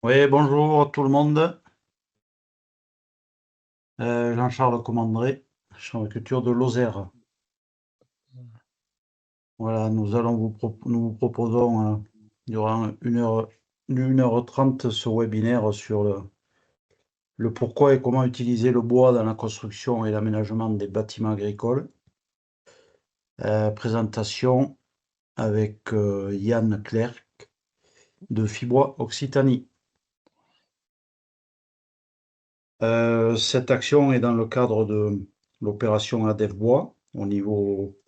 Oui, bonjour tout le monde. Jean-Charles Commandré, chambre de culture de Lozère. Voilà, nous vous proposons durant 1h30 ce webinaire sur le pourquoi et comment utiliser le bois dans la construction et l'aménagement des bâtiments agricoles. Présentation avec Yann Clerc de Fibois Occitanie. Cette action est dans le cadre de l'opération ADEF Bois au niveau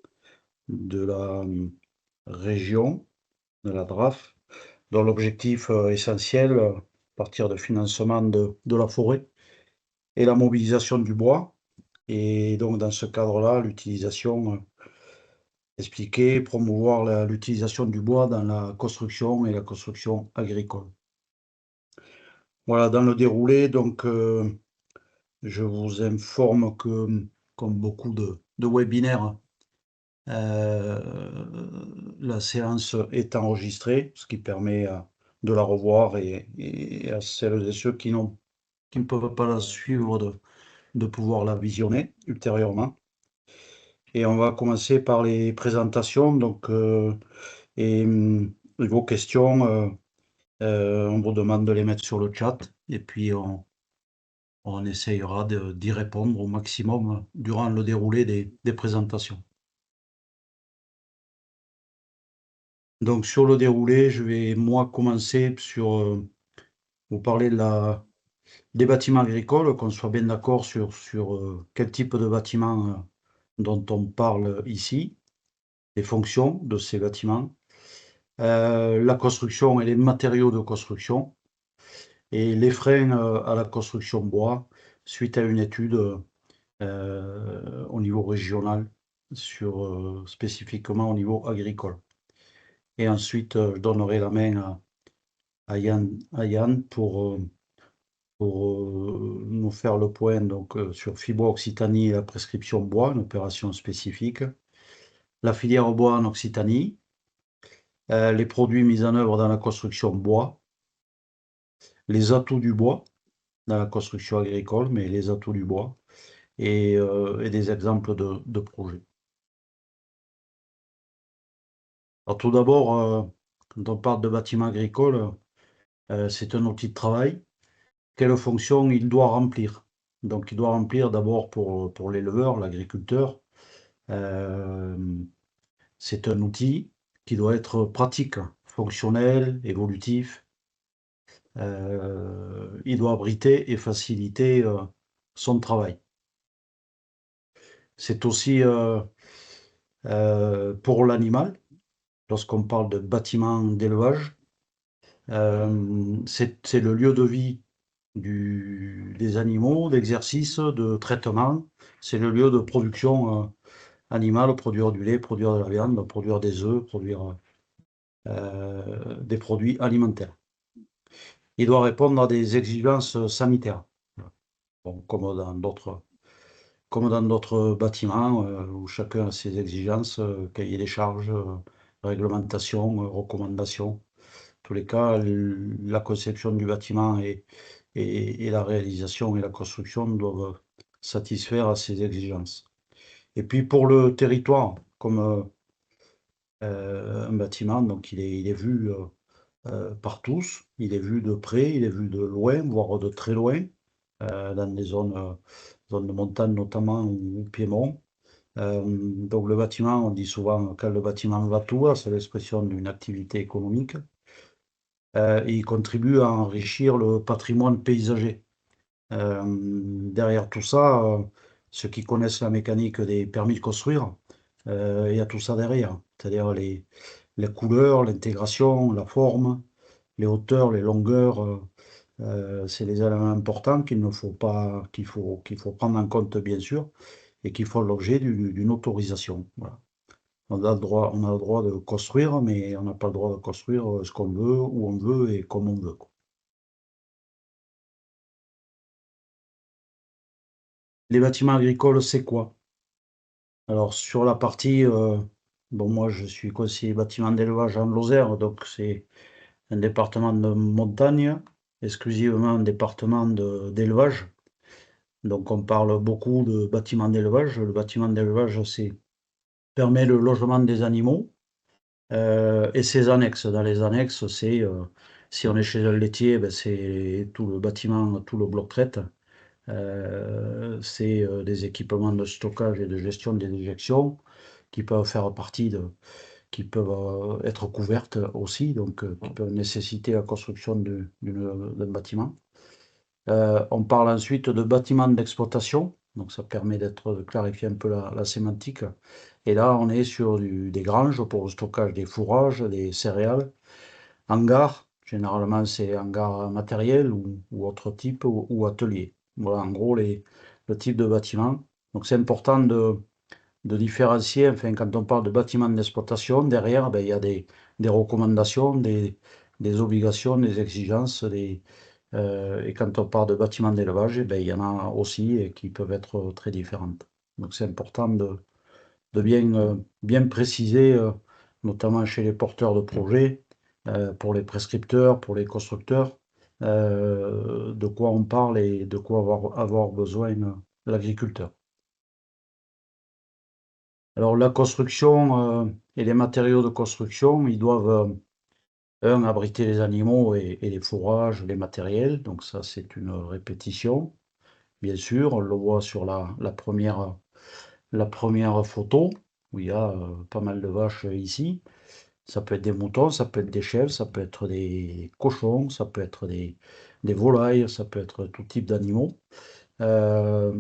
de la région, de la DRAF, dont l'objectif essentiel, à partir de financement de la forêt, est la mobilisation du bois. Et donc dans ce cadre-là, l'utilisation, expliquer, promouvoir l'utilisation du bois dans la construction et la construction agricole. Voilà, dans le déroulé, donc je vous informe que, comme beaucoup de webinaires, la séance est enregistrée, ce qui permet de la revoir et à celles et ceux qui ne peuvent pas la suivre de pouvoir la visionner ultérieurement. Et on va commencer par les présentations. Donc, et vos questions, on vous demande de les mettre sur le chat et puis on essayera d'y répondre au maximum durant le déroulé des présentations. Donc sur le déroulé, je vais moi commencer sur vous parler des bâtiments agricoles, qu'on soit bien d'accord sur quel type de bâtiment dont on parle ici, les fonctions de ces bâtiments, la construction et les matériaux de construction, et les freins à la construction bois, suite à une étude au niveau régional, spécifiquement au niveau agricole. Et ensuite, je donnerai la main à Yann pour nous faire le point donc, sur Fibois Occitanie et la prescription bois, une opération spécifique, la filière bois en Occitanie, les produits mis en œuvre dans la construction bois, les atouts du bois dans la construction agricole, mais les atouts du bois, et des exemples de projets. Alors tout d'abord, quand on parle de bâtiment agricole, c'est un outil de travail. Quelle fonction il doit remplir? Donc il doit remplir d'abord pour l'éleveur, l'agriculteur, c'est un outil qui doit être pratique, fonctionnel, évolutif. Il doit abriter et faciliter son travail. C'est aussi pour l'animal, lorsqu'on parle de bâtiment d'élevage, c'est le lieu de vie des animaux, d'exercice, de traitement. C'est le lieu de production animale, produire du lait, produire de la viande, produire des œufs, produire des produits alimentaires. Il doit répondre à des exigences sanitaires, bon, comme dans d'autres bâtiments où chacun a ses exigences, cahier des charges, réglementation, recommandations. En tous les cas, la conception du bâtiment et la réalisation et la construction doivent satisfaire à ces exigences. Et puis pour le territoire, comme un bâtiment, donc il est vu par tous, il est vu de près, il est vu de loin, voire de très loin, dans des zones de montagne notamment ou piémont. Donc le bâtiment, on dit souvent quand le bâtiment va tout, c'est l'expression d'une activité économique. Il contribue à enrichir le patrimoine paysager. Derrière tout ça, ceux qui connaissent la mécanique des permis de construire, il y a tout ça derrière, c'est-à-dire les couleurs, l'intégration, la forme, les hauteurs, les longueurs, c'est des éléments importants qu'il faut prendre en compte bien sûr et qui font l'objet d'une autorisation. Voilà. On a le droit de construire, mais on n'a pas le droit de construire ce qu'on veut, où on veut et comme on veut, quoi. Les bâtiments agricoles, c'est quoi? Alors sur la partie, bon moi je suis conseiller bâtiment d'élevage en Lozère, donc c'est un département de montagne. exclusivement un département d'élevage. Donc on parle beaucoup de bâtiments d'élevage. Le bâtiment d'élevage, permet le logement des animaux et ses annexes. Dans les annexes, si on est chez un laitier, ben, c'est tout le bâtiment, tout le bloc traite. C'est des équipements de stockage et de gestion des déjections qui peuvent faire partie qui peuvent être couvertes aussi, donc qui peuvent nécessiter la construction d'un bâtiment. On parle ensuite de bâtiments d'exploitation, donc ça permet de clarifier un peu la sémantique. Et là, on est sur des granges pour le stockage des fourrages, des céréales, hangars, généralement c'est hangars matériels ou autre type, ou ateliers. Voilà en gros le type de bâtiment. Donc c'est important de différencier, enfin quand on parle de bâtiment d'exploitation, derrière, ben, il y a des recommandations, des obligations, des exigences, et quand on parle de bâtiments d'élevage, eh ben, il y en a aussi et qui peuvent être très différentes. Donc c'est important de bien préciser, notamment chez les porteurs de projets, pour les prescripteurs, pour les constructeurs, de quoi on parle et de quoi avoir besoin l'agriculteur. Alors la construction et les matériaux de construction, ils doivent, un, abriter les animaux et les fourrages, les matériels, donc ça c'est une répétition. Bien sûr, on le voit sur la première photo, où il y a pas mal de vaches ici. Ça peut être des moutons, ça peut être des chèvres, ça peut être des cochons, ça peut être des volailles, ça peut être tout type d'animaux. Euh,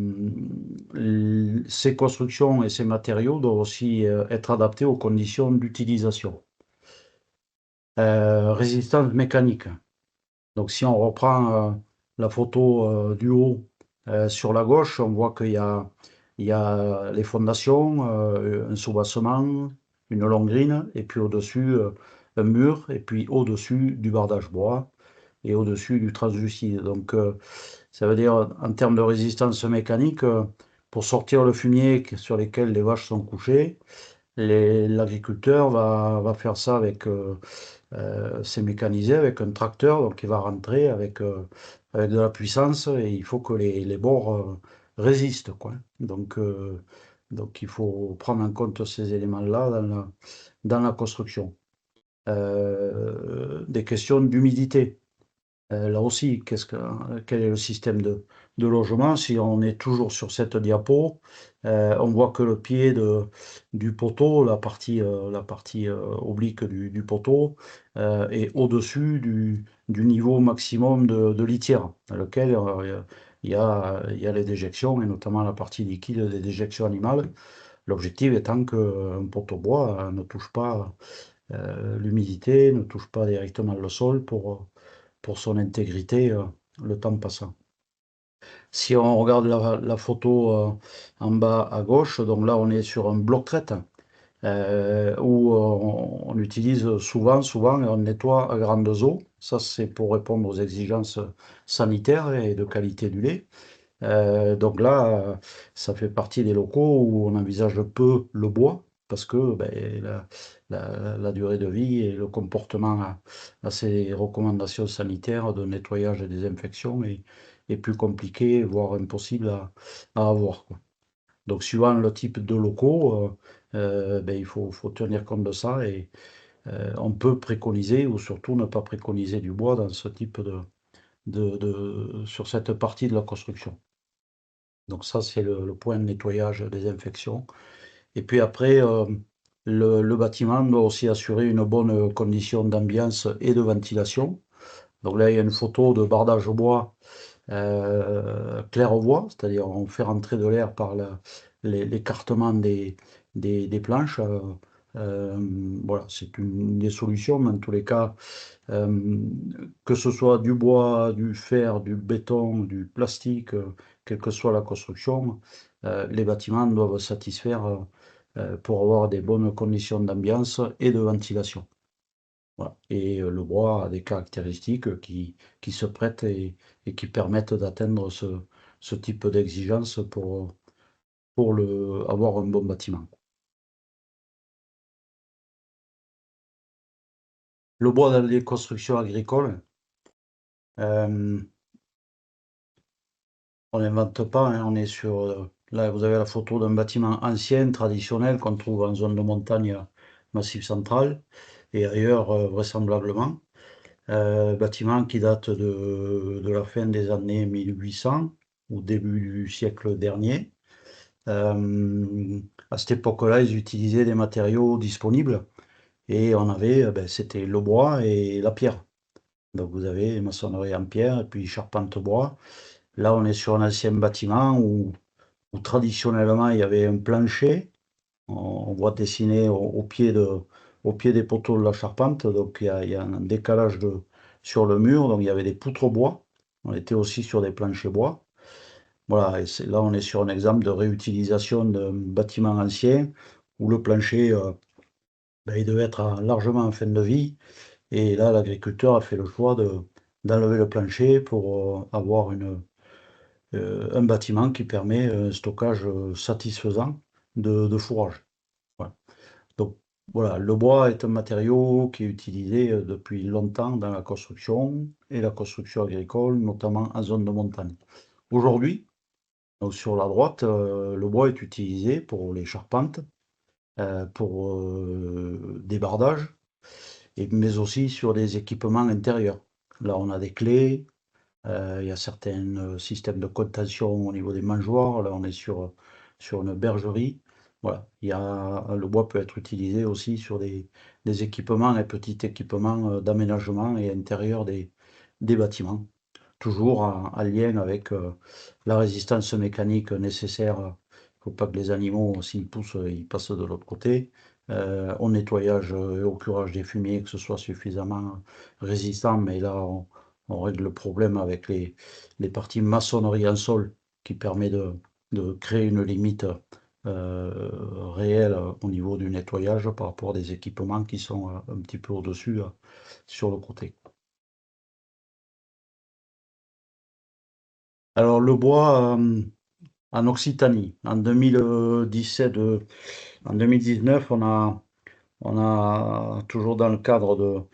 Ces constructions et ces matériaux doivent aussi être adaptés aux conditions d'utilisation. Résistance mécanique. Donc si on reprend la photo du haut sur la gauche, on voit il y a les fondations, un soubassement, une longrine, et puis au-dessus un mur, et puis au-dessus du bardage bois, et au-dessus du translucide. Donc ça veut dire en termes de résistance mécanique, pour sortir le fumier sur lequel les vaches sont couchées, l'agriculteur va faire ça c'est mécanisé avec un tracteur, donc il va rentrer avec de la puissance et il faut que les bords résistent, quoi. Donc il faut prendre en compte ces éléments-là dans la construction. Des questions d'humidité. Là aussi, quel est le système de logement? Si on est toujours sur cette diapo, on voit que le pied du poteau, la partie oblique du poteau, est au-dessus du niveau maximum de litière, dans lequel il y a les déjections, et notamment la partie liquide des déjections animales. L'objectif étant qu'un poteau bois ne touche pas l'humidité, ne touche pas directement le sol pour son intégrité le temps passant. Si on regarde la photo en bas à gauche, donc là on est sur un bloc traite où on utilise souvent, on nettoie à grandes eaux. Ça c'est pour répondre aux exigences sanitaires et de qualité du lait. Donc là, ça fait partie des locaux où on envisage peu le bois, parce que ben, la durée de vie et le comportement à ces recommandations sanitaires de nettoyage et désinfection est plus compliqué, voire impossible à avoir, quoi. Donc suivant le type de locaux, ben, faut tenir compte de ça et on peut préconiser ou surtout ne pas préconiser du bois dans ce type sur cette partie de la construction. Donc ça, c'est le point de nettoyage, désinfection. Et puis après, le bâtiment doit aussi assurer une bonne condition d'ambiance et de ventilation. Donc là, il y a une photo de bardage au bois clair-voie, c'est-à-dire on fait rentrer de l'air par l'écartement des planches. Euh, voilà, c'est une des solutions, mais en tous les cas, euh, que ce soit du bois, du fer, du béton, du plastique, quelle que soit la construction, les bâtiments doivent satisfaire pour avoir des bonnes conditions d'ambiance et de ventilation. Voilà. Et le bois a des caractéristiques qui se prêtent et qui permettent d'atteindre ce type d'exigence pour avoir un bon bâtiment. Le bois dans les constructions agricoles, Euh, on n'invente pas, hein, on est sur... là, vous avez la photo d'un bâtiment ancien, traditionnel, qu'on trouve en zone de montagne, Massif central, et ailleurs, vraisemblablement. Bâtiment qui date de la fin des années 1800 ou début du siècle dernier. À cette époque-là, ils utilisaient des matériaux disponibles et on avait, ben, c'était le bois et la pierre. Donc vous avez maçonnerie en pierre et puis charpente bois. Là, on est sur un ancien bâtiment où traditionnellement il y avait un plancher. On voit dessiner au pied des poteaux de la charpente. Donc il y a un décalage sur le mur. Donc il y avait des poutres bois. On était aussi sur des planchers bois. Voilà, et là on est sur un exemple de réutilisation d'un bâtiment ancien où le plancher ben, il devait être largement en fin de vie. Et là l'agriculteur a fait le choix d'enlever le plancher pour avoir un bâtiment qui permet un stockage satisfaisant de fourrage. Voilà. Donc voilà, le bois est un matériau qui est utilisé depuis longtemps dans la construction et la construction agricole, notamment en zone de montagne. Aujourd'hui, donc sur la droite, le bois est utilisé pour les charpentes, pour des bardages, mais aussi sur des équipements intérieurs. Là, on a des clés, il y a certains systèmes de contention au niveau des mangeoires. Là, on est sur une bergerie. Voilà. Le bois peut être utilisé aussi sur des équipements, des petits équipements d'aménagement et intérieur des bâtiments. Toujours en lien avec la résistance mécanique nécessaire. Il ne faut pas que les animaux, s'ils poussent, ils passent de l'autre côté. Au nettoyage et au curage des fumiers, que ce soit suffisamment résistant, mais là, on règle le problème avec les parties maçonnerie en sol qui permet de créer une limite réelle au niveau du nettoyage par rapport à des équipements qui sont un petit peu au-dessus sur le côté. Alors le bois en Occitanie, en 2017, en 2019, on a toujours dans le cadre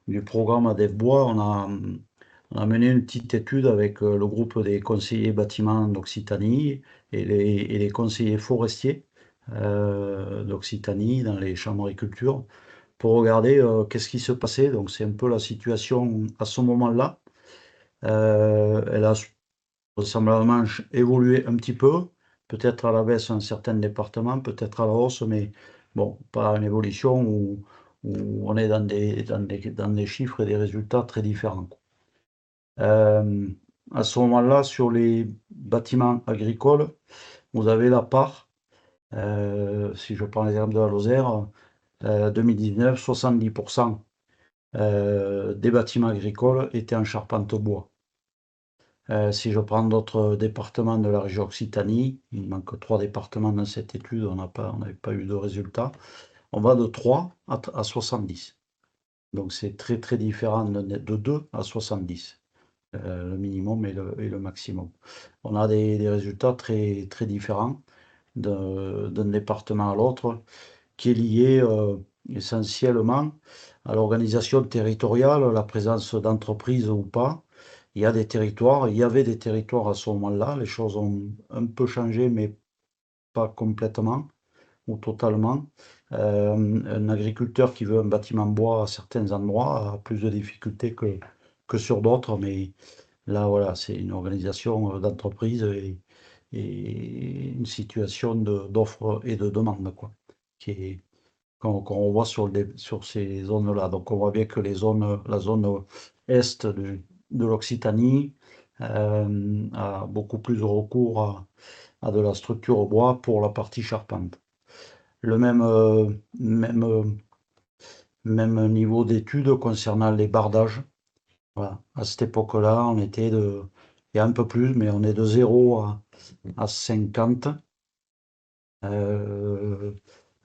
du programme ADEF Bois, on a mené une petite étude avec le groupe des conseillers bâtiments d'Occitanie et les conseillers forestiers d'Occitanie dans les chambres d'agriculture pour regarder qu'est-ce qui se passait. Donc c'est un peu la situation à ce moment-là. Elle a vraisemblablement évolué un petit peu, peut-être à la baisse dans certains départements, peut-être à la hausse, mais bon, pas une évolution où on est dans des chiffres et des résultats très différents. Euh, à ce moment-là, sur les bâtiments agricoles, vous avez la part, si je prends l'exemple de la Lozère, 2019, 70% des bâtiments agricoles étaient en charpente bois. Si je prends d'autres départements de la région Occitanie, il manque 3 départements dans cette étude, on n'avait pas eu de résultat. On va de 3 à 70. Donc c'est très très différent de 2 à 70, le minimum et le maximum. On a des résultats très, très différents d'un département à l'autre, qui est lié essentiellement à l'organisation territoriale, la présence d'entreprises ou pas. Il y avait des territoires à ce moment-là, les choses ont un peu changé, mais pas complètement ou totalement. Un agriculteur qui veut un bâtiment bois à certains endroits a plus de difficultés que sur d'autres, mais là, voilà, c'est une organisation d'entreprise et une situation d'offre et de demande, quoi, qui est, qu'on voit sur ces zones-là. Donc, on voit bien que la zone est de l'Occitanie a beaucoup plus de recours à de la structure au bois pour la partie charpente. Le même niveau d'études concernant les bardages. Voilà. À cette époque-là, il y a un peu plus, mais on est de 0 à 50. Euh,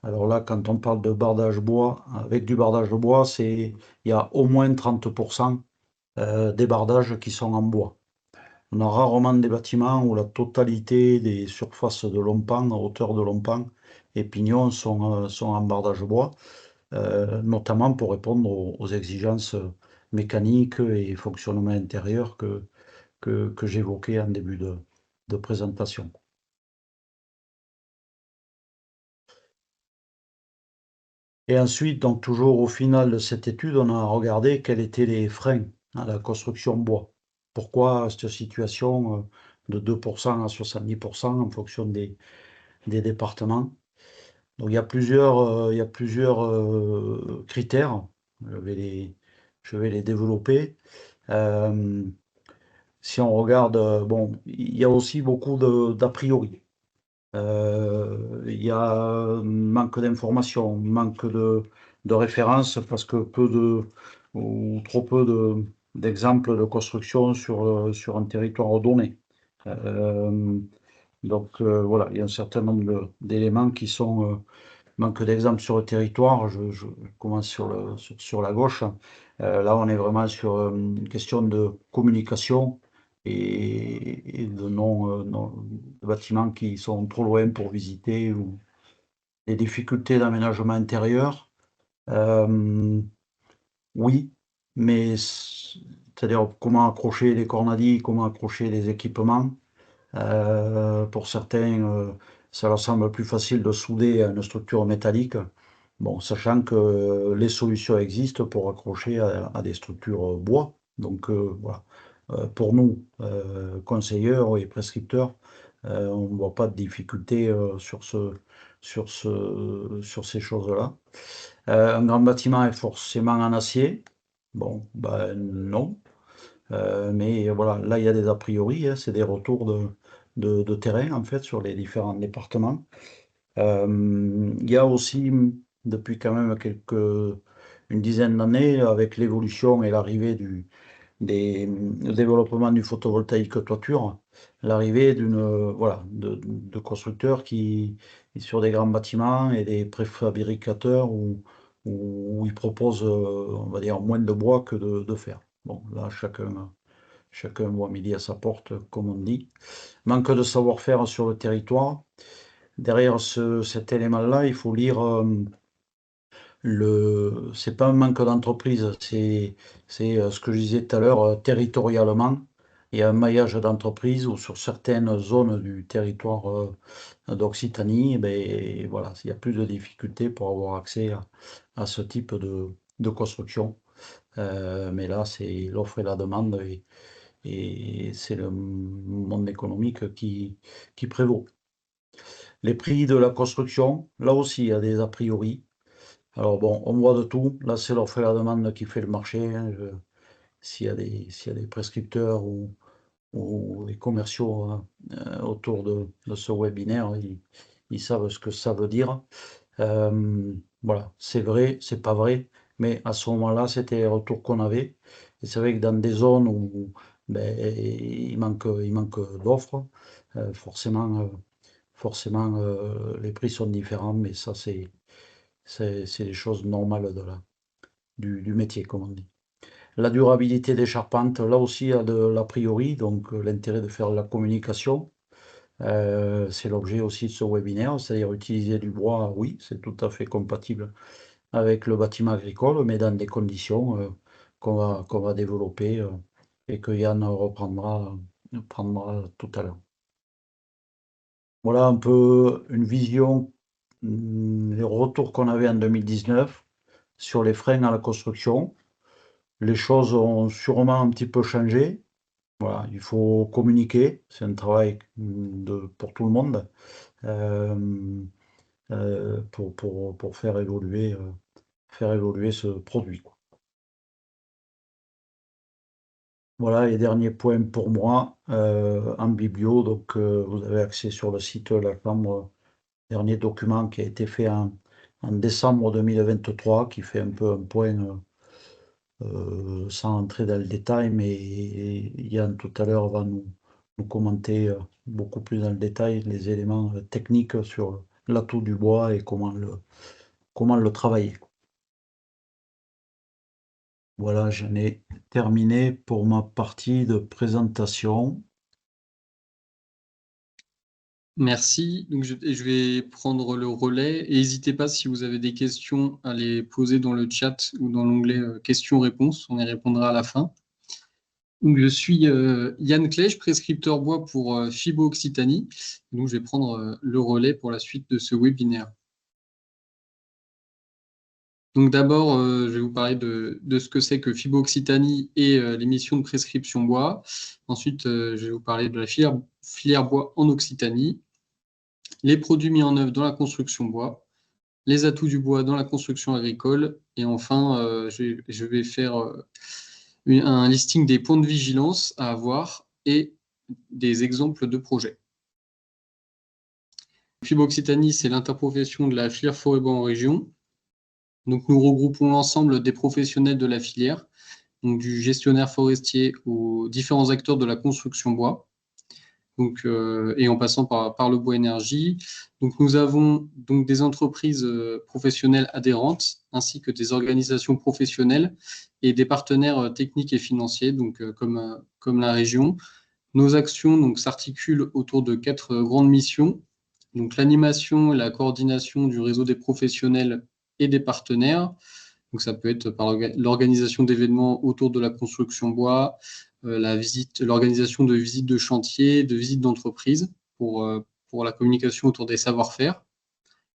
alors là, quand on parle de bardage bois, avec du bardage de bois, il y a au moins 30% des bardages qui sont en bois. On a rarement des bâtiments où la totalité des surfaces de l'ompan, à hauteur de l'ompan et pignons sont en bardage bois, notamment pour répondre aux exigences mécanique et fonctionnement intérieur que j'évoquais en début de présentation. Et ensuite, donc toujours au final de cette étude, on a regardé quels étaient les freins à la construction bois. Pourquoi cette situation de 2% à 70% en fonction des départements. Donc il y a plusieurs critères. Je vais les, je vais les développer. Euh, Si on regarde, bon, il y a aussi beaucoup d'a priori. Il y a manque d'informations, manque de références parce que peu de ou trop peu d'exemples de construction sur un territoire donné. Euh, voilà, il y a un certain nombre d'éléments qui sont manque d'exemples sur le territoire. Je commence sur la gauche. Là, on est vraiment sur une question de communication et de de bâtiments qui sont trop loin pour visiter ou des difficultés d'aménagement intérieur. Euh, oui, mais c'est-à-dire comment accrocher les cornadis, comment accrocher les équipements. Pour certains, ça leur semble plus facile de souder à une structure métallique. Bon, sachant que les solutions existent pour accrocher à des structures bois. Donc voilà. Pour nous, conseilleurs et prescripteurs, on ne voit pas de difficulté sur ces choses-là. Un grand bâtiment est forcément en acier. Bon, ben non. Mais voilà, là, il y a des a priori, hein, c'est des retours de terrain, en fait, sur les différents départements. Il y a aussi, depuis quand même une dizaine d'années, avec l'évolution et l'arrivée le développement du photovoltaïque toiture, l'arrivée voilà, de constructeurs sur des grands bâtiments et des préfabricateurs où ils proposent, on va dire, moins de bois que de fer. Bon, là, chacun voit midi à sa porte, comme on dit. Manque de savoir-faire sur le territoire. Derrière cet élément-là, il faut lire c'est pas un manque d'entreprise, c'est ce que je disais tout à l'heure, territorialement. Il y a un maillage d'entreprises où sur certaines zones du territoire d'Occitanie, eh ben, voilà, il y a plus de difficultés pour avoir accès à ce type de construction. Mais là, c'est l'offre et la demande et c'est le monde économique qui prévaut. Les prix de la construction, là aussi, il y a des a priori. Alors bon, on voit de tout. Là, c'est l'offre et la demande qui fait le marché, hein. S'il y a des prescripteurs ou des commerciaux hein, autour de ce webinaire, ils savent ce que ça veut dire. Voilà, c'est vrai, c'est pas vrai, mais à ce moment-là, c'était les retours qu'on avait. Et c'est vrai que dans des zones où ben, il manque d'offres, forcément les prix sont différents, mais ça, c'est les choses normales du métier, comme on dit. La durabilité des charpentes, là aussi, il y a de l'a priori, donc l'intérêt de faire de la communication. C'est l'objet aussi de ce webinaire, c'est-à-dire utiliser du bois, oui, c'est tout à fait compatible avec le bâtiment agricole, mais dans des conditions qu'on va développer et que Yann prendra tout à l'heure. Voilà un peu une vision, les retours qu'on avait en 2019 sur les freins à la construction. Les choses ont sûrement un petit peu changé. Voilà, il faut communiquer, c'est un travail pour tout le monde pour faire évoluer ce produit, quoi. Voilà les derniers points pour moi en biblio. Donc, vous avez accès sur le site de la Chambre, dernier document qui a été fait en décembre 2023, qui fait un peu un point sans entrer dans le détail, mais Yann tout à l'heure va nous commenter beaucoup plus dans le détail les éléments techniques sur l'atout du bois et comment le travailler. Voilà, j'en ai terminé pour ma partie de présentation. Merci. Donc, je vais prendre le relais et n'hésitez pas si vous avez des questions à les poser dans le chat ou dans l'onglet questions-réponses. On y répondra à la fin. Donc, je suis Yann Clèche, prescripteur bois pour FIBO Occitanie. Donc, je vais prendre le relais pour la suite de ce webinaire. Donc, d'abord, je vais vous parler de ce que c'est que FIBO Occitanie et les missions de prescription bois. Ensuite, je vais vous parler de la filière bois en Occitanie, les produits mis en œuvre dans la construction bois, les atouts du bois dans la construction agricole, et enfin, je vais faire un listing des points de vigilance à avoir et des exemples de projets. FIBO Occitanie, c'est l'interprofession de la filière forêt-bois en région. Donc, nous regroupons l'ensemble des professionnels de la filière, donc du gestionnaire forestier aux différents acteurs de la construction bois. Donc, et en passant par le bois énergie. Donc, nous avons donc des entreprises professionnelles adhérentes, ainsi que des organisations professionnelles et des partenaires techniques et financiers, donc comme la région. Nos actions donc s'articulent autour de 4 grandes missions. Donc, l'animation et la coordination du réseau des professionnels et des partenaires. Donc, ça peut être par l'organisation d'événements autour de la construction bois, l'organisation de visites de chantier, de visites d'entreprise pour la communication autour des savoir-faire.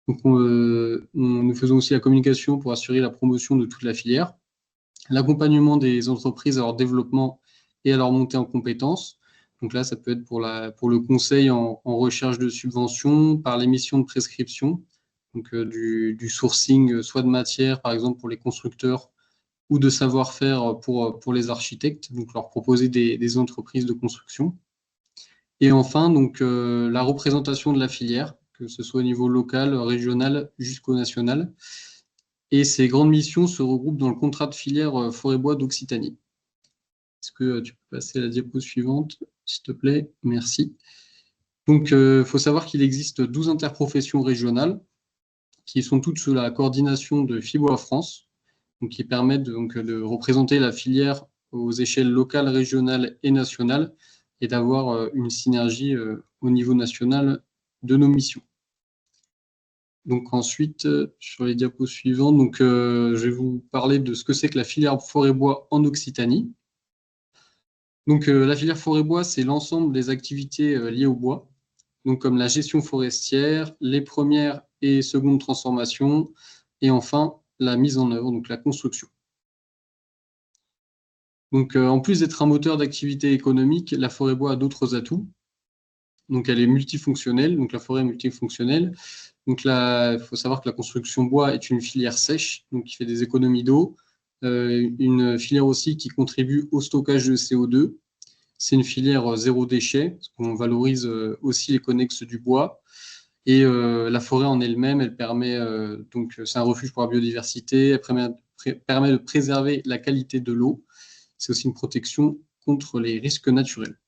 Donc, nous faisons aussi la communication pour assurer la promotion de toute la filière, l'accompagnement des entreprises à leur développement et à leur montée en compétences. Donc là, ça peut être pour le conseil en recherche de subventions, par l'émission de prescriptions, donc du sourcing, soit de matière, par exemple pour les constructeurs, ou de savoir-faire pour les architectes, donc leur proposer des entreprises de construction. Et enfin, donc, la représentation de la filière, que ce soit au niveau local, régional, jusqu'au national. Et ces grandes missions se regroupent dans le contrat de filière forêt-bois d'Occitanie. Est-ce que tu peux passer à la diapo suivante, s'il te plaît? Merci. Donc, il faut savoir qu'il existe 12 interprofessions régionales qui sont toutes sous la coordination de FIBOA France, donc qui permettent de représenter la filière aux échelles locales, régionales et nationales et d'avoir une synergie au niveau national de nos missions. Donc ensuite, sur les diapos suivantes, donc, je vais vous parler de ce que c'est que la filière forêt-bois en Occitanie. Donc la filière forêt-bois, c'est l'ensemble des activités liées au bois, donc comme la gestion forestière, les premières et secondes transformations, et enfin la mise en œuvre, donc la construction. Donc en plus d'être un moteur d'activité économique, la forêt-bois a d'autres atouts. Donc elle est multifonctionnelle, donc la forêt est multifonctionnelle. Donc là, il faut savoir que la construction bois est une filière sèche, donc qui fait des économies d'eau. Une filière aussi qui contribue au stockage de CO2. C'est une filière zéro déchet, parce qu'on valorise aussi les connexes du bois. Et la forêt en elle-même, elle permet, donc c'est un refuge pour la biodiversité, elle permet de préserver la qualité de l'eau. C'est aussi une protection contre les risques naturels.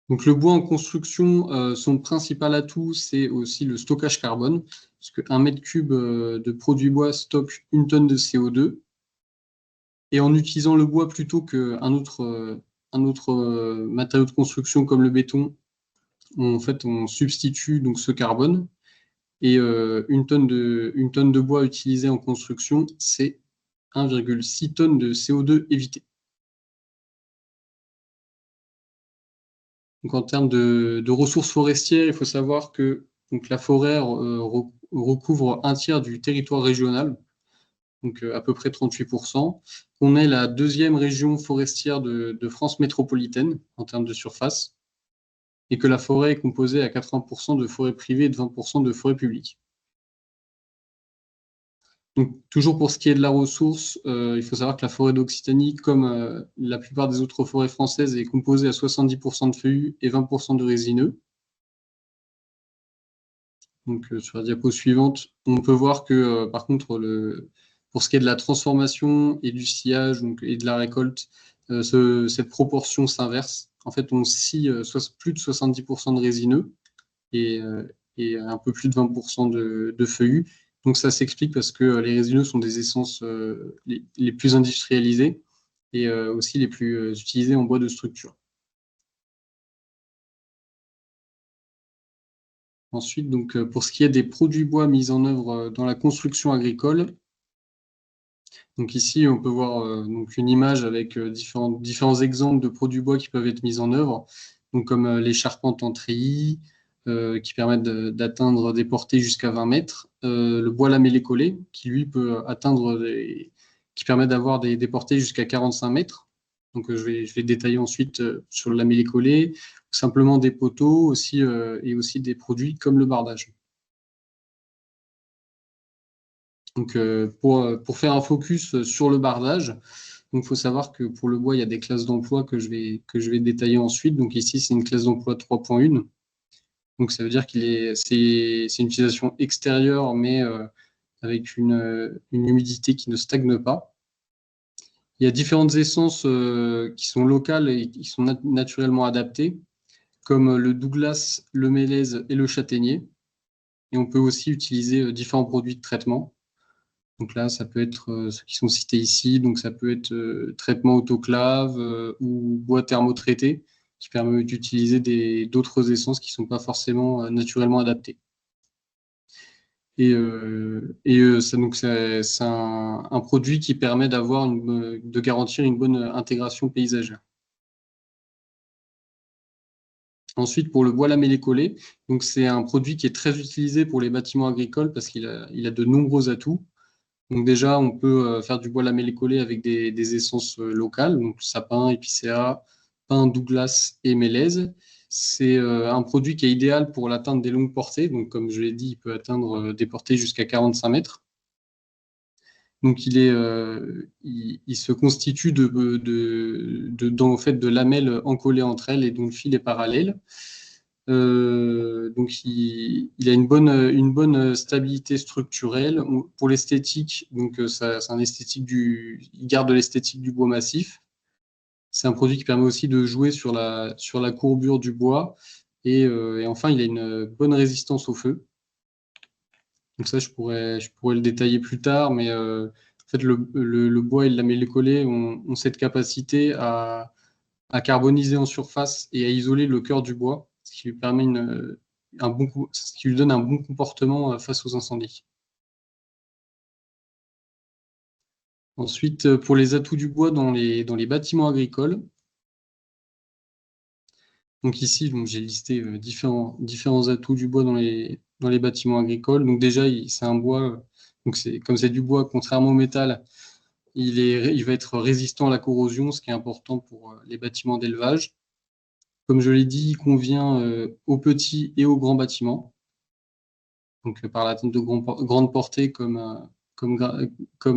Donc le bois en construction, son principal atout, c'est aussi le stockage carbone, puisque 1 mètre cube de produit bois stocke 1 tonne de CO2. Et en utilisant le bois plutôt qu'un autre matériau de construction comme le béton, on substitue donc ce carbone. Et une tonne de bois utilisée en construction, c'est 1,6 tonnes de CO2 évité. Donc en termes de ressources forestières, il faut savoir que donc, la forêt recouvre un tiers du territoire régional, donc à peu près 38%. On est la deuxième région forestière de France métropolitaine en termes de surface, et que la forêt est composée à 80% de forêts privées et de 20% de forêts publiques. Donc, toujours pour ce qui est de la ressource, il faut savoir que la forêt d'Occitanie, comme la plupart des autres forêts françaises, est composée à 70% de feuillus et 20% de résineux. Donc, sur la diapo suivante, on peut voir que, par contre, pour ce qui est de la transformation et du sciage et de la récolte, cette proportion s'inverse. En fait, on scie plus de 70% de résineux et, un peu plus de 20% de feuillus. Donc ça s'explique parce que les résineux sont des essences les plus industrialisées et aussi les plus utilisées en bois de structure. Ensuite, donc, pour ce qui est des produits bois mis en œuvre dans la construction agricole, donc ici, on peut voir donc une image avec différents exemples de produits bois qui peuvent être mis en œuvre, donc comme les charpentes en treillis, qui permettent d'atteindre des portées jusqu'à 20 mètres, le bois lamellé collé, qui lui peut atteindre qui permet d'avoir des portées jusqu'à 45 mètres. Donc je vais détailler ensuite sur le lamellé collé, ou simplement des poteaux aussi, et aussi des produits comme le bardage. Donc, pour faire un focus sur le bardage, il faut savoir que pour le bois, il y a des classes d'emploi que je vais détailler ensuite. Donc ici, c'est une classe d'emploi 3.1. Donc ça veut dire c'est une utilisation extérieure, mais avec une humidité qui ne stagne pas. Il y a différentes essences qui sont locales et qui sont naturellement adaptées, comme le Douglas, le mélèze et le châtaignier. Et on peut aussi utiliser différents produits de traitement. Donc là, ça peut être ceux qui sont cités ici. Donc ça peut être traitement autoclave ou bois thermotraité, qui permet d'utiliser d'autres essences qui ne sont pas forcément naturellement adaptées. Donc c'est un produit qui permet de garantir une bonne intégration paysagère. Ensuite, pour le bois lamellé collé, donc c'est un produit qui est très utilisé pour les bâtiments agricoles parce qu'il a de nombreux atouts. Donc déjà, on peut faire du bois lamellé collé avec des essences locales, donc sapin, épicéa, pin, Douglas et mélèze. C'est un produit qui est idéal pour l'atteinte des longues portées. Donc comme je l'ai dit, il peut atteindre des portées jusqu'à 45 mètres. Donc il se constitue en fait, de lamelles encollées entre elles et dont le fil est parallèle. Donc il a une bonne stabilité structurelle. Pour l'esthétique, donc c'est un esthétique il garde l'esthétique du bois massif. C'est un produit qui permet aussi de jouer sur la courbure du bois. Et enfin, il a une bonne résistance au feu. Donc ça, je pourrais le détailler plus tard, mais en fait, le bois et le lamellé collé ont cette capacité à carboniser en surface et à isoler le cœur du bois, ce qui lui permet ce qui lui donne un bon comportement face aux incendies. Ensuite, pour les atouts du bois dans les bâtiments agricoles, donc ici, j'ai listé différents atouts du bois dans les bâtiments agricoles. Donc déjà, c'est un bois, comme c'est du bois, contrairement au métal, il va être résistant à la corrosion, ce qui est important pour les bâtiments d'élevage. Comme je l'ai dit, il convient aux petits et aux grands bâtiments. Donc par l'atteinte de grandes portées comme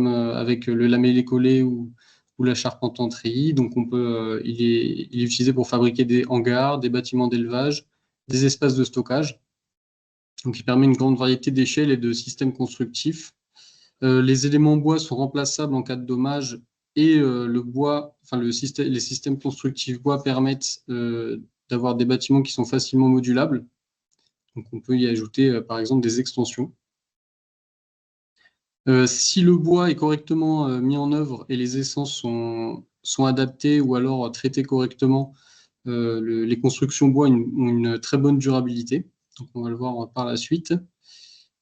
avec le lamellé collé ou la charpente en treillis. Donc il est utilisé pour fabriquer des hangars, des bâtiments d'élevage, des espaces de stockage. Donc il permet une grande variété d'échelles et de systèmes constructifs. Les éléments bois sont remplaçables en cas de dommage et les systèmes constructifs bois permettent d'avoir des bâtiments qui sont facilement modulables. Donc on peut y ajouter par exemple des extensions. Si le bois est correctement mis en œuvre et les essences sont adaptées ou alors traitées correctement, les constructions bois ont une très bonne durabilité. Donc on va le voir par la suite.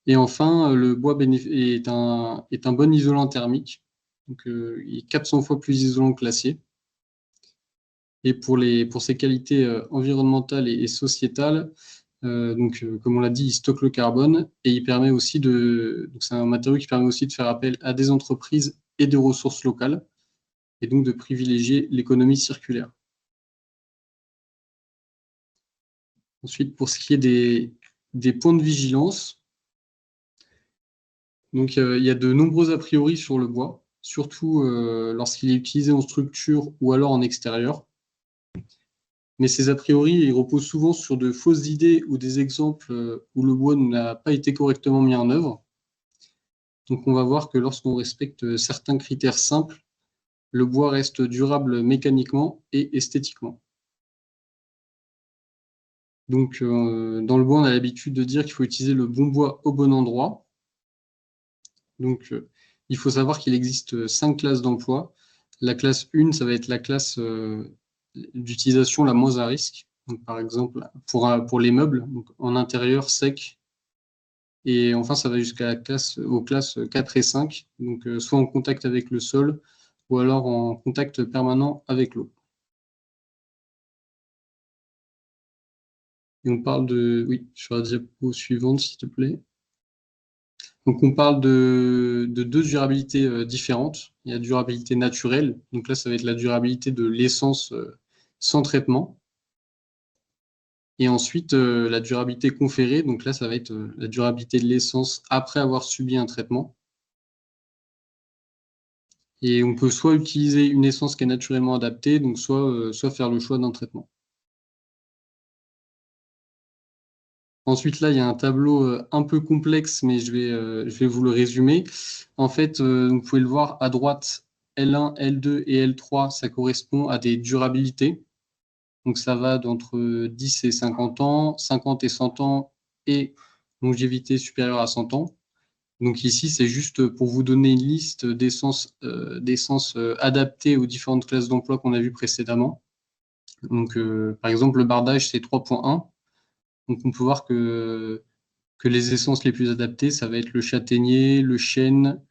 Et enfin, le bois est un bon isolant thermique. Donc, il est 400 fois plus isolant que l'acier. Et pour ses qualités environnementales et sociétales, comme on l'a dit, il stocke le carbone et il permet aussi donc c'est un matériau qui permet aussi de faire appel à des entreprises et des ressources locales et donc de privilégier l'économie circulaire. Ensuite, pour ce qui est des points de vigilance, donc il y a de nombreux a priori sur le bois, surtout lorsqu'il est utilisé en structure ou alors en extérieur. Mais ces a priori, ils reposent souvent sur de fausses idées ou des exemples où le bois n'a pas été correctement mis en œuvre. Donc on va voir que lorsqu'on respecte certains critères simples, le bois reste durable mécaniquement et esthétiquement. Donc dans le bois, on a l'habitude de dire qu'il faut utiliser le bon bois au bon endroit. Donc il faut savoir qu'il existe 5 classes d'emploi. La classe 1, ça va être la classe d'utilisation la moins à risque. Donc, par exemple, pour les meubles, donc en intérieur sec. Et enfin, ça va aux classes 4 et 5, donc soit en contact avec le sol, ou alors en contact permanent avec l'eau. Et on parle de... Oui, sur la diapo suivante, s'il te plaît. Donc, on parle de deux durabilités différentes. Il y a la durabilité naturelle. Donc là, ça va être la durabilité de l'essence sans traitement. Et ensuite, la durabilité conférée. Donc là, ça va être la durabilité de l'essence après avoir subi un traitement. Et on peut soit utiliser une essence qui est naturellement adaptée, donc soit faire le choix d'un traitement. Ensuite, là, il y a un tableau un peu complexe, mais je vais vous le résumer. En fait, vous pouvez le voir à droite, L1, L2 et L3, ça correspond à des durabilités. Donc, ça va d'entre 10 et 50 ans, 50 et 100 ans et longévité supérieure à 100 ans. Donc ici, c'est juste pour vous donner une liste d'essences adaptées aux différentes classes d'emploi qu'on a vues précédemment. Donc, par exemple, le bardage, c'est 3.1. Donc, on peut voir que les essences les plus adaptées, ça va être le châtaignier, le chêne,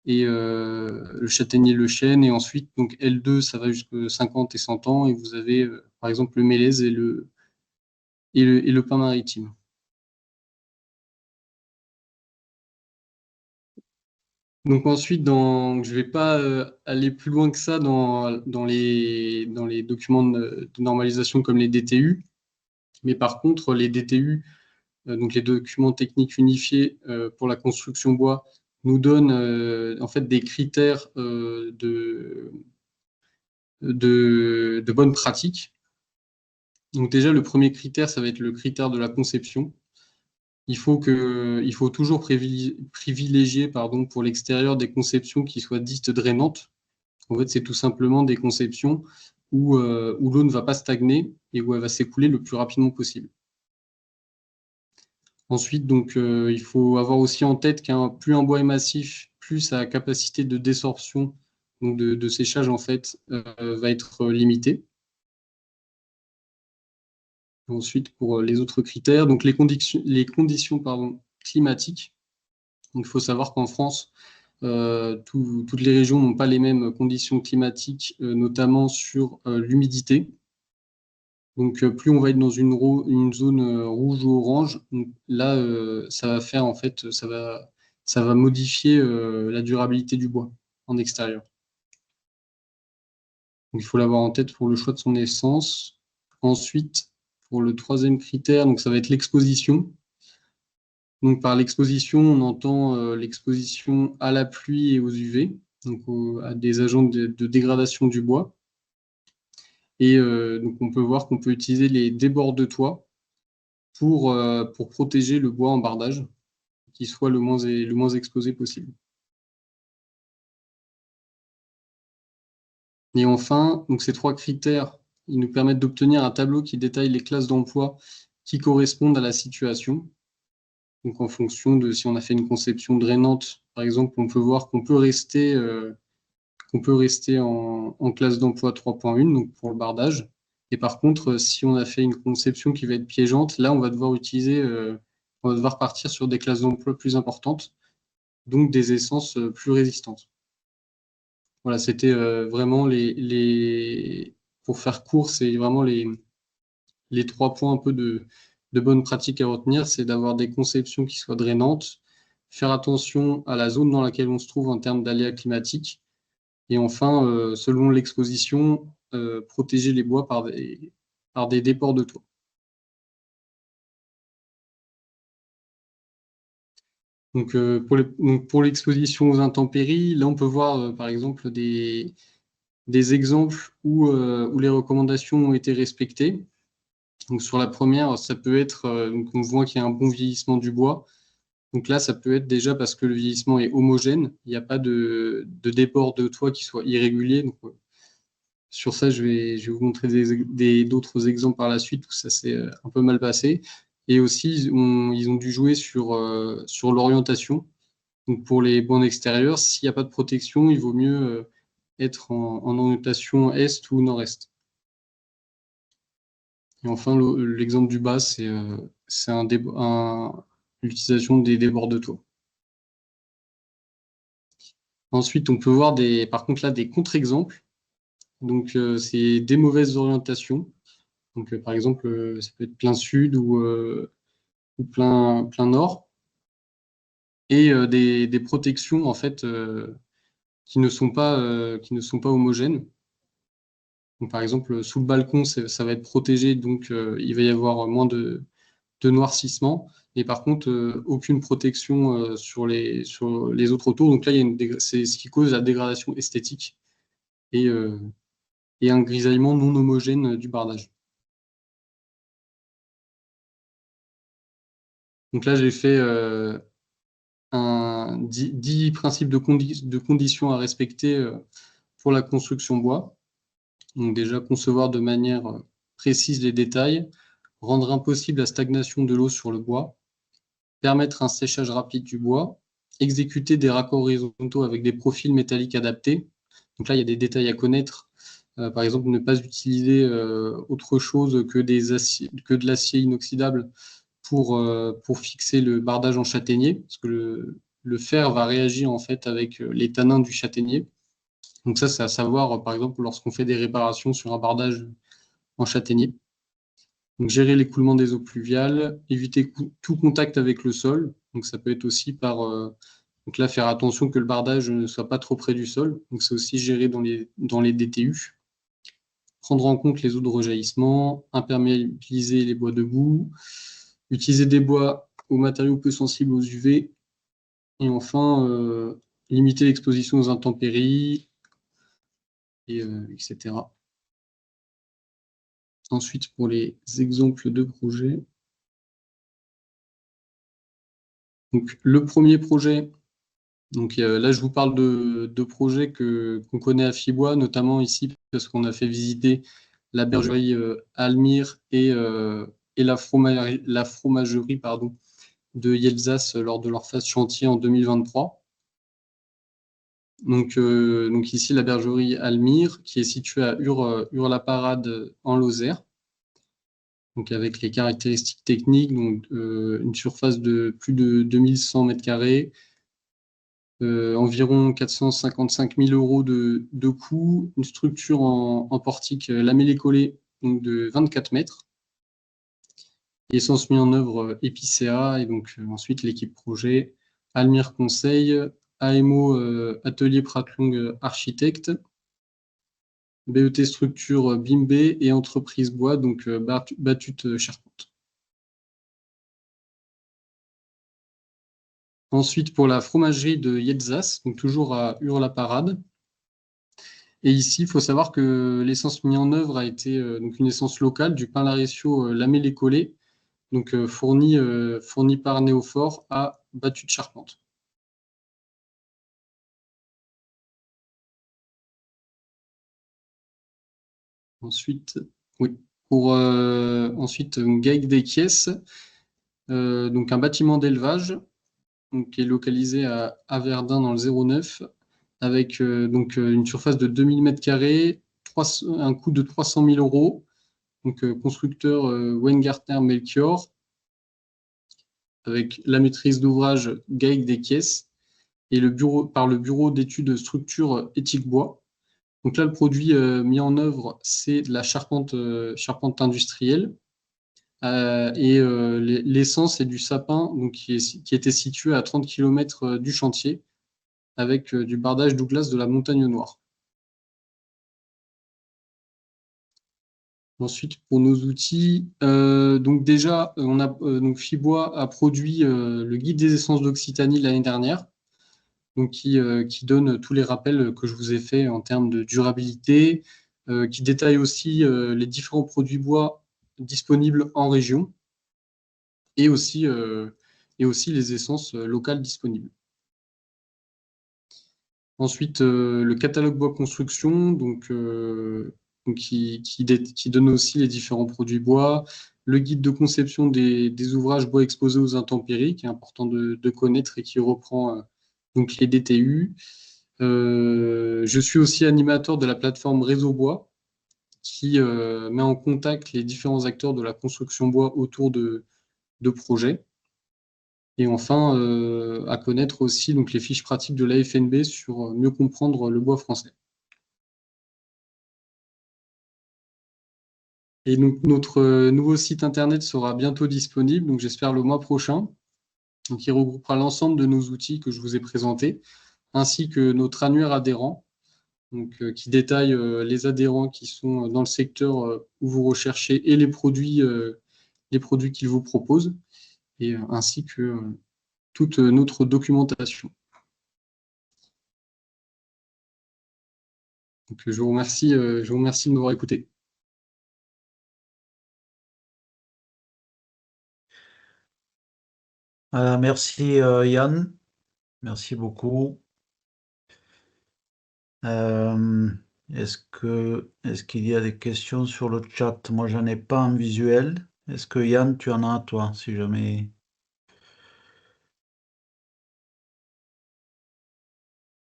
et le châtaignier, le chêne. Et ensuite, donc L2, ça va jusqu'à 50 et 100 ans. Et vous avez, par exemple, le mélèze et le pin maritime. Donc ensuite, je ne vais pas aller plus loin que ça dans les documents de normalisation comme les DTU, mais par contre, les DTU, donc les documents techniques unifiés pour la construction bois, nous donnent en fait des critères de bonne pratique. Donc déjà, le premier critère, ça va être le critère de la conception. Il faut toujours privilégier pour l'extérieur des conceptions qui soient dites drainantes. En fait, c'est tout simplement des conceptions où l'eau ne va pas stagner et où elle va s'écouler le plus rapidement possible. Ensuite, donc, il faut avoir aussi en tête plus un bois est massif, plus sa capacité de désorption, donc de séchage en fait, va être limitée. Ensuite, pour les autres critères, donc les conditions climatiques. Donc, il faut savoir qu'en France, toutes les régions n'ont pas les mêmes conditions climatiques, notamment sur l'humidité. Donc, plus on va être dans une zone rouge ou orange, donc là, ça va faire en fait, ça va modifier la durabilité du bois en extérieur. Donc, il faut l'avoir en tête pour le choix de son essence. Ensuite, pour le troisième critère, donc ça va être l'exposition. Donc, par l'exposition, on entend l'exposition à la pluie et aux UV, donc à des agents de dégradation du bois. Et donc, on peut voir qu'on peut utiliser les débords de toit pour protéger le bois en bardage, qui soit le moins exposé possible. Et enfin, donc ces trois critères, ils nous permettent d'obtenir un tableau qui détaille les classes d'emploi qui correspondent à la situation. Donc en fonction de si on a fait une conception drainante, par exemple, on peut voir qu'on peut rester en classe d'emploi 3.1, donc pour le bardage. Et par contre, si on a fait une conception qui va être piégeante, là, on va devoir partir sur des classes d'emploi plus importantes, donc des essences plus résistantes. Voilà, c'était vraiment pour faire court, c'est vraiment les 3 points un peu de bonne pratique à retenir, c'est d'avoir des conceptions qui soient drainantes, faire attention à la zone dans laquelle on se trouve en termes d'aléas climatiques, et enfin, selon l'exposition, protéger les bois par des déports de toit. Donc, pour l'exposition aux intempéries, là, on peut voir, par exemple, des exemples où les recommandations ont été respectées. Donc, sur la première, ça peut être, donc on voit qu'il y a un bon vieillissement du bois. Donc là, ça peut être déjà parce que le vieillissement est homogène. Il n'y a pas de déport de toit qui soit irrégulier. Donc, sur ça, je vais vous montrer d'autres exemples par la suite où ça s'est un peu mal passé. Et aussi, ils ont dû jouer sur l'orientation. Donc pour les bancs extérieurs, s'il n'y a pas de protection, il vaut mieux être en orientation est ou nord-est. Et enfin, l'exemple du bas, c'est l'utilisation des débords de toit. Ensuite, on peut voir par contre là des contre-exemples. Donc, c'est des mauvaises orientations. Donc, par exemple, ça peut être plein sud ou plein nord. Et des protections, en fait, qui ne sont pas homogènes. Donc, par exemple, sous le balcon, ça va être protégé, donc il va y avoir moins de noircissement. Et par contre, aucune protection sur les autres tours. Donc là, c'est ce qui cause la dégradation esthétique et, un grisaillement non homogène du bardage. Donc là, j'ai fait 10 principes de conditions à respecter pour la construction bois. Donc déjà, concevoir de manière précise les détails, rendre impossible la stagnation de l'eau sur le bois, permettre un séchage rapide du bois, exécuter des raccords horizontaux avec des profils métalliques adaptés. Donc là, il y a des détails à connaître. Par exemple, ne pas utiliser autre chose que de l'acier inoxydable pour fixer le bardage en châtaignier, parce que le fer va réagir en fait avec les tanins du châtaignier. Donc ça, c'est à savoir, par exemple, lorsqu'on fait des réparations sur un bardage en châtaignier. Donc gérer l'écoulement des eaux pluviales, éviter tout contact avec le sol. Donc ça peut être aussi donc là, faire attention que le bardage ne soit pas trop près du sol. Donc c'est aussi géré dans les DTU. Prendre en compte les eaux de rejaillissement, imperméabiliser les bois debout, utiliser des bois ou matériaux peu sensibles aux UV. Et enfin, limiter l'exposition aux intempéries, etc. Ensuite, pour les exemples de projets. Donc, le premier projet, donc là, je vous parle de projets qu'on connaît à Fibois, notamment ici, parce qu'on a fait visiter la bergerie Almire et la fromagerie de Yelzas lors de leur phase chantier en 2023. Donc ici, la bergerie Almire, qui est située à Ur-la-Parade en Lozère. Donc avec les caractéristiques techniques, donc une surface de plus de 2100 m², environ 455 000 € de coût, une structure en portique lamellé-collé donc de 24 mètres, essence mise en œuvre Epicéa, et donc ensuite l'équipe projet, Almire Conseil, AMO Atelier Pratlong Architecte, BET Structure Bimbe et Entreprise Bois, donc Batut Charpente. Ensuite, pour la fromagerie de Yelzas, donc toujours à Ur-la-Parade. Et ici, il faut savoir que l'essence mise en œuvre a été donc une essence locale du pain Larécio lamellé-collé, donc fourni par Néophore à Batut Charpente. Ensuite, oui. Pour ensuite Gaïc des Kies, donc un bâtiment d'élevage qui est localisé à Verdun dans le 09, avec une surface de 2000 m², un coût de 300 000 €. Donc constructeur Weingartner Melchior, avec la maîtrise d'ouvrage Gaïc des Kies et par le bureau d'études structure éthique bois. Donc là, le produit mis en œuvre, c'est de la charpente industrielle. Et l'essence est du sapin, donc qui était situé à 30 km du chantier, avec du bardage Douglas de la Montagne Noire. Ensuite, pour nos outils, donc déjà, donc Fibois a produit le guide des essences d'Occitanie l'année dernière, donc qui donne tous les rappels que je vous ai faits en termes de durabilité, qui détaille aussi les différents produits bois disponibles en région et aussi les essences locales disponibles. Ensuite, le catalogue bois construction, donc qui donne aussi les différents produits bois, le guide de conception des ouvrages bois exposés aux intempéries, qui est important de connaître et qui reprend donc les DTU. Je suis aussi animateur de la plateforme Réseau Bois, qui met en contact les différents acteurs de la construction bois autour de projets. Et enfin, à connaître aussi donc, les fiches pratiques de l'AFNB sur mieux comprendre le bois français. Et donc, notre nouveau site internet sera bientôt disponible, donc j'espère le mois prochain. Donc, il regroupera l'ensemble de nos outils que je vous ai présentés, ainsi que notre annuaire adhérent, donc, qui détaille les adhérents qui sont dans le secteur où vous recherchez et les produits qu'ils vous proposent, et ainsi que toute notre documentation. Donc, je vous remercie de m'avoir écouté. Merci Yann, merci beaucoup. Est-ce qu'il y a des questions sur le chat? Moi, j'en ai pas en visuel. Est-ce que Yann, tu en as, toi, si jamais?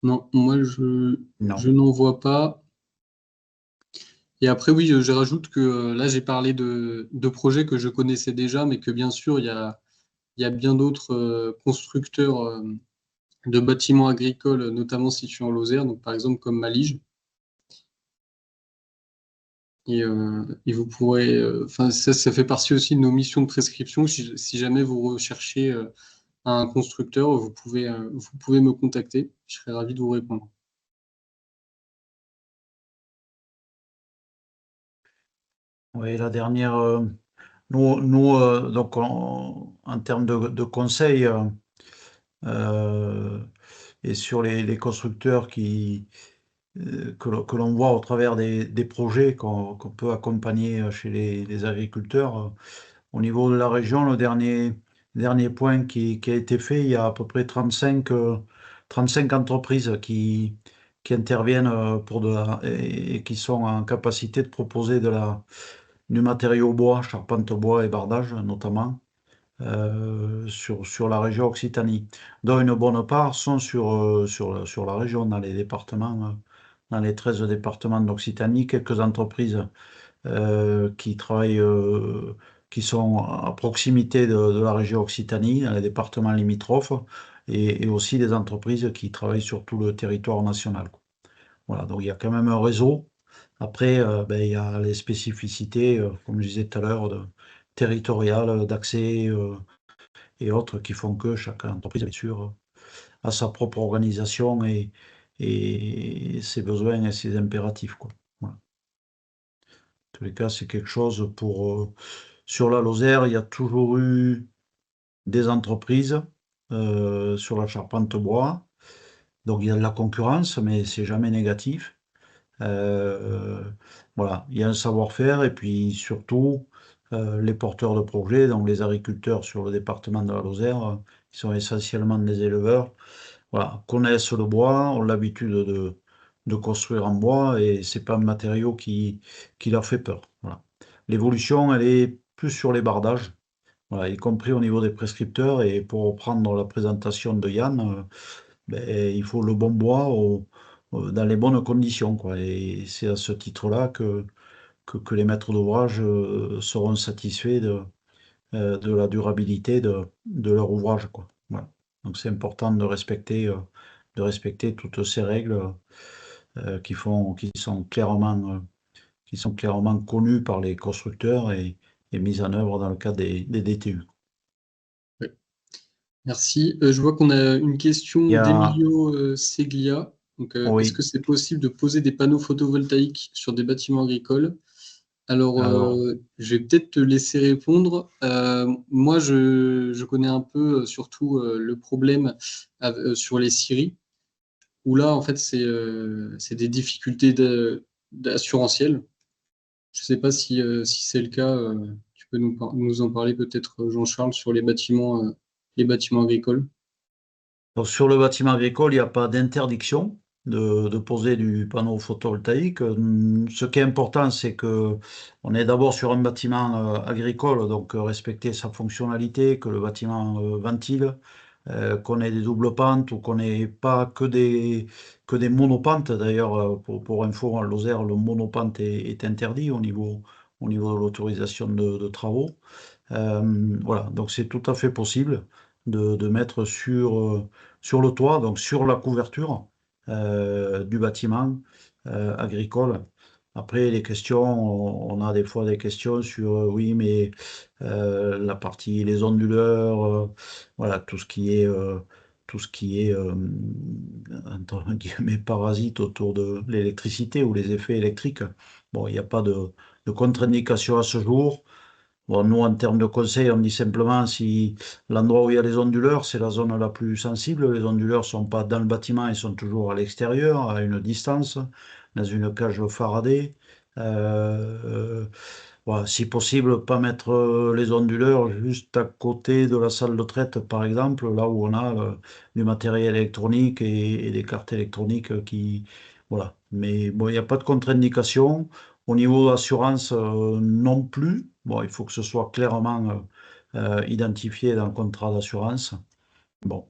Non, moi, je Non. n'en vois pas. Et après, oui, je rajoute que là, j'ai parlé de projets que je connaissais déjà, mais que bien sûr, il y a bien d'autres constructeurs de bâtiments agricoles, notamment situés en Lozère, donc par exemple comme Malige. Et vous pourrez, enfin, ça fait partie aussi de nos missions de prescription. Si jamais vous recherchez un constructeur, vous pouvez me contacter. Je serai ravi de vous répondre. Oui, la dernière. Donc, en termes de conseils, et sur les constructeurs que l'on voit au travers des projets qu'on peut accompagner chez les agriculteurs. Au niveau de la région, le dernier point qui a été fait, il y a à peu près 35 entreprises qui interviennent et qui sont en capacité de proposer du matériau bois, charpente bois et bardage notamment, sur la région Occitanie, dont une bonne part sont sur la région, dans les départements, dans les 13 départements d'Occitanie, quelques entreprises qui travaillent, qui sont à proximité de la région Occitanie, dans les départements limitrophes, et aussi des entreprises qui travaillent sur tout le territoire national, quoi. Voilà, donc il y a quand même un réseau. Après, ben, il y a les spécificités, comme je disais tout à l'heure, territoriales, d'accès et autres, qui font que chaque entreprise, bien sûr, a sa propre organisation et ses besoins et ses impératifs, quoi. Voilà. En tous les cas, c'est quelque chose sur la Lozère, il y a toujours eu des entreprises sur la charpente bois. Donc il y a de la concurrence, mais c'est jamais négatif. Euh, voilà, il y a un savoir-faire et puis surtout les porteurs de projets, donc les agriculteurs sur le département de la Lozère, qui sont essentiellement des éleveurs, voilà, connaissent le bois, ont l'habitude de construire en bois et c'est pas un matériau qui leur fait peur. Voilà. L'évolution, elle est plus sur les bardages, voilà, y compris au niveau des prescripteurs. Et pour reprendre la présentation de Yann, ben, il faut le bon bois dans les bonnes conditions, quoi. Et c'est à ce titre-là que les maîtres d'ouvrage seront satisfaits de la durabilité de leur ouvrage, quoi. Voilà. Donc c'est important de respecter toutes ces règles qui sont clairement connues par les constructeurs et mises en œuvre dans le cadre des DTU. Ouais. Merci. Je vois qu'on a une Il question y a, d'Emilio Seglia. Donc, est-ce oui, que c'est possible de poser des panneaux photovoltaïques sur des bâtiments agricoles? Alors, alors, je vais peut-être te laisser répondre. Moi, je connais un peu surtout le problème sur les scieries, où là, en fait, c'est des difficultés assurantielles. Je ne sais pas si c'est le cas. Tu peux nous en parler peut-être, Jean-Charles, sur les bâtiments agricoles. donc sur le bâtiment agricole, il n'y a pas d'interdiction de poser du panneau photovoltaïque. Ce qui est important, c'est que on est d'abord sur un bâtiment agricole, donc respecter sa fonctionnalité, que le bâtiment ventile, qu'on ait des doubles pentes ou qu'on n'ait pas que des monopentes. D'ailleurs, pour info, en Lozère, le monopente est interdit au niveau de l'autorisation de travaux. Voilà, donc c'est tout à fait possible de mettre sur le toit, donc sur la couverture du bâtiment agricole. Après, les questions, on a des fois des questions sur, oui, mais la partie, les onduleurs, voilà, tout ce qui est entre guillemets, parasite autour de l'électricité ou les effets électriques. Bon, il n'y a pas de contre-indication à ce jour. Bon, nous, en termes de conseils, on dit simplement si l'endroit où il y a les onduleurs, c'est la zone la plus sensible. Les onduleurs ne sont pas dans le bâtiment, ils sont toujours à l'extérieur, à une distance, dans une cage Faraday. Voilà, si possible, pas mettre les onduleurs juste à côté de la salle de traite, par exemple, là où on a du matériel électronique et des cartes électroniques qui... Voilà. Mais bon, il n'y a pas de contre-indication. Au niveau assurance, non plus. Bon, il faut que ce soit clairement identifié dans le contrat d'assurance. Bon.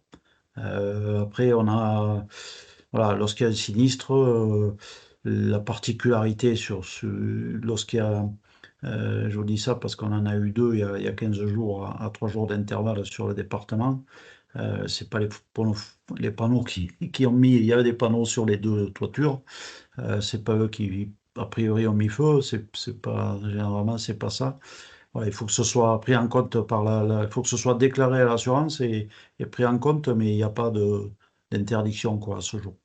Après, on a, voilà, lorsqu'il y a un sinistre, la particularité lorsqu'il y a, je vous dis ça parce qu'on en a eu deux il y a 15 jours, à 3 jours d'intervalle sur le département. C'est pas les panneaux qui ont mis, il y avait des panneaux sur les deux toitures. C'est pas eux qui, a priori, ont mis feu. C'est pas, généralement, c'est pas ça. Voilà, il faut que ce soit pris en compte il faut que ce soit déclaré à l'assurance et pris en compte, mais il n'y a pas d'interdiction, quoi, à ce jour.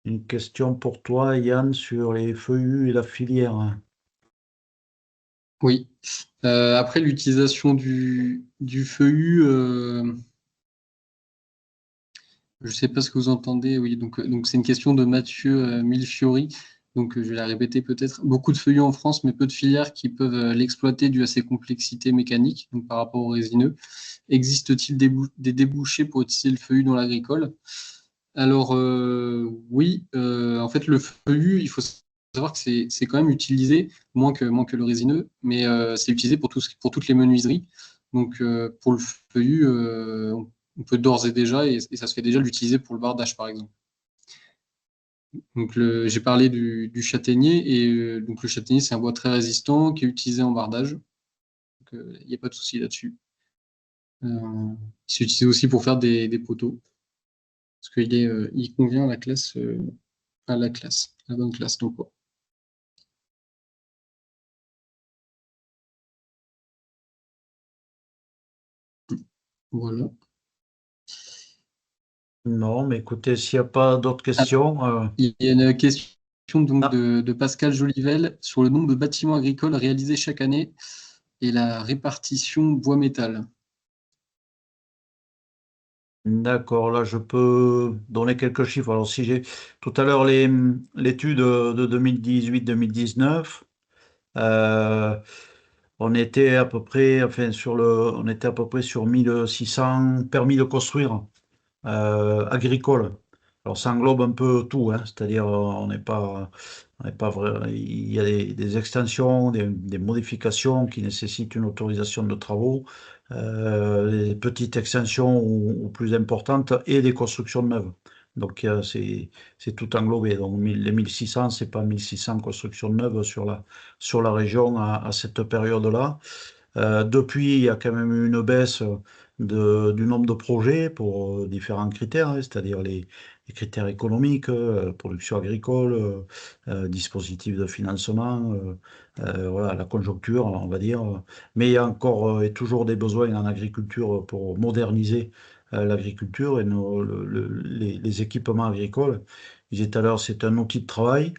Une question pour toi, Yann, sur les feuillus et la filière. Oui. Après l'utilisation du feuillu, je ne sais pas ce que vous entendez. Oui, donc c'est une question de Mathieu Milfiori. Donc je vais la répéter peut-être. Beaucoup de feuillus en France, mais peu de filières qui peuvent l'exploiter dû à ses complexités mécaniques, donc par rapport au résineux. Existe-t-il des débouchés pour utiliser le feuillu dans l'agricole? Alors oui, en fait le feuillu, il faut savoir que c'est quand même utilisé, moins que le résineux, mais c'est utilisé pour toutes les menuiseries. Donc pour le feuillu, on peut d'ores et déjà, et ça se fait déjà, l'utiliser pour le bardage par exemple. Donc j'ai parlé du châtaignier, et donc le châtaignier c'est un bois très résistant qui est utilisé en bardage. Donc il n'y a pas de souci là-dessus. Il s'est utilisé aussi pour faire des poteaux, parce il convient à la bonne classe d'emploi. Voilà. Non, mais écoutez, s'il n'y a pas d'autres Ah, questions, il y a une question donc ah, de Pascal Jolivel sur le nombre de bâtiments agricoles réalisés chaque année et la répartition bois-métal. d'accord, là je peux donner quelques chiffres. Alors si j'ai tout à l'heure l'étude de 2018-2019, euh, on était à peu près, enfin on était à peu près sur 1600 permis de construire agricoles. Alors ça englobe un peu tout, hein, c'est-à-dire on n'est pas vrai, il y a des extensions, des modifications qui nécessitent une autorisation de travaux, des petites extensions ou plus importantes et des constructions neuves. Donc c'est tout englobé. Donc les 1600, c'est pas 1600 constructions neuves sur la région à cette période-là. Depuis, il y a quand même eu une baisse du nombre de projets pour différents critères, hein, c'est-à-dire les critères économiques, production agricole, dispositifs de financement, voilà, la conjoncture, on va dire. Mais il y a encore et toujours des besoins en agriculture pour moderniser l'agriculture et les équipements agricoles. Je disais tout à l'heure, c'est un outil de travail.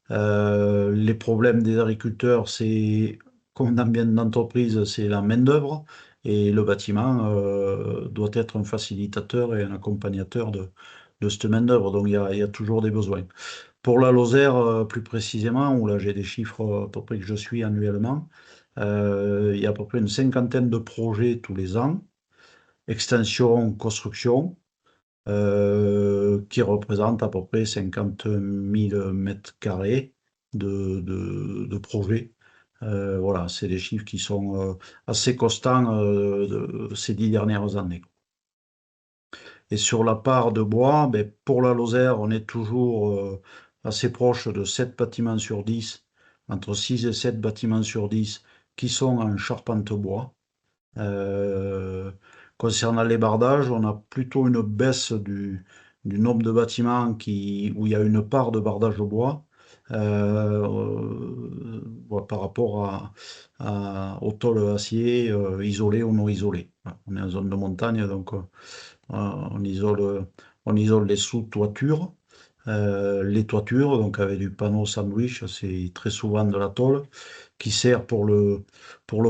Les problèmes des agriculteurs, c'est, comme dans bien d'entreprises, c'est la main-d'œuvre. Et le bâtiment doit être un facilitateur et un accompagnateur de cette main-d'œuvre. Donc il y a toujours des besoins. Pour la Lozère, plus précisément, où là j'ai des chiffres à peu près que je suis annuellement, il y a à peu près une cinquantaine de projets tous les ans, extension, construction, qui représente à peu près 50 000 mètres carrés de projets Voilà, c'est des chiffres qui sont assez constants de ces 10 dernières années. Et sur la part de bois, ben, pour la Lozère, on est toujours assez proche de 7 bâtiments sur 10, entre 6 et 7 bâtiments sur 10 qui sont en charpente bois. Concernant les bardages, on a plutôt une baisse du nombre de bâtiments où il y a une part de bardage au bois voilà, par rapport au tôle acier isolé ou non isolé. Voilà, on est en zone de montagne, donc on isole les sous-toitures. Les toitures, donc avec du panneau sandwich, c'est très souvent de la tôle qui sert pour le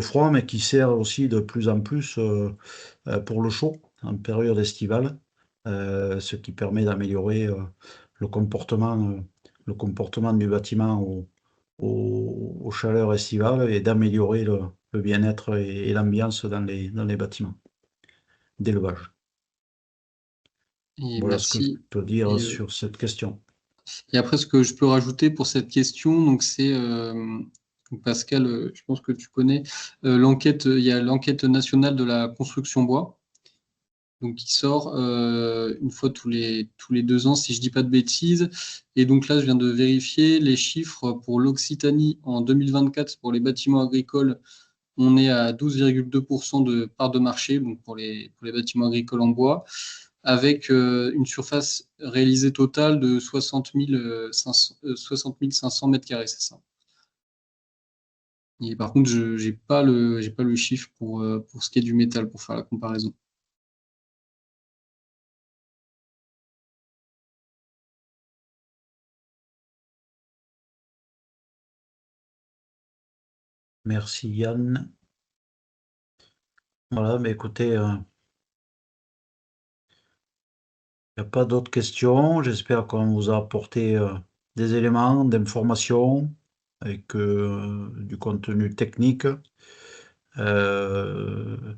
froid, mais qui sert aussi de plus en plus pour le chaud en période estivale, ce qui permet d'améliorer le comportement, euh, le comportement du bâtiment aux chaleurs estivales et d'améliorer le bien-être et l'ambiance dans les bâtiments d'élevage. Et Voilà ce que je merci. peux dire Et, sur cette question. et après, ce que je peux rajouter pour cette question, donc c'est Pascal, je pense que tu connais l'enquête. Il y a l'enquête nationale de la construction bois, donc qui sort une fois tous les 2 ans, si je dis pas de bêtises. Et donc là, je viens de vérifier les chiffres pour l'Occitanie en 2024 pour les bâtiments agricoles. On est à 12,2% de part de marché, donc pour les bâtiments agricoles en bois, avec une surface réalisée totale de 60 500 mètres carrés, c'est ça. Et par contre, je j'ai pas le chiffre pour ce qui est du métal, pour faire la comparaison. Merci Yann. Voilà, mais écoutez, il n'y a pas d'autres questions. J'espère qu'on vous a apporté des éléments d'information avec du contenu technique, de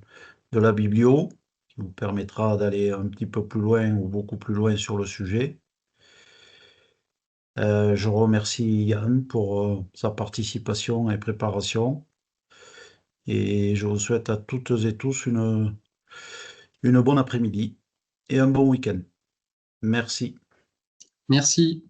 la biblio, qui vous permettra d'aller un petit peu plus loin ou beaucoup plus loin sur le sujet. Je remercie Yann pour sa participation et préparation. Et je vous souhaite à toutes et tous une bonne après-midi et un bon week-end. Merci. Merci.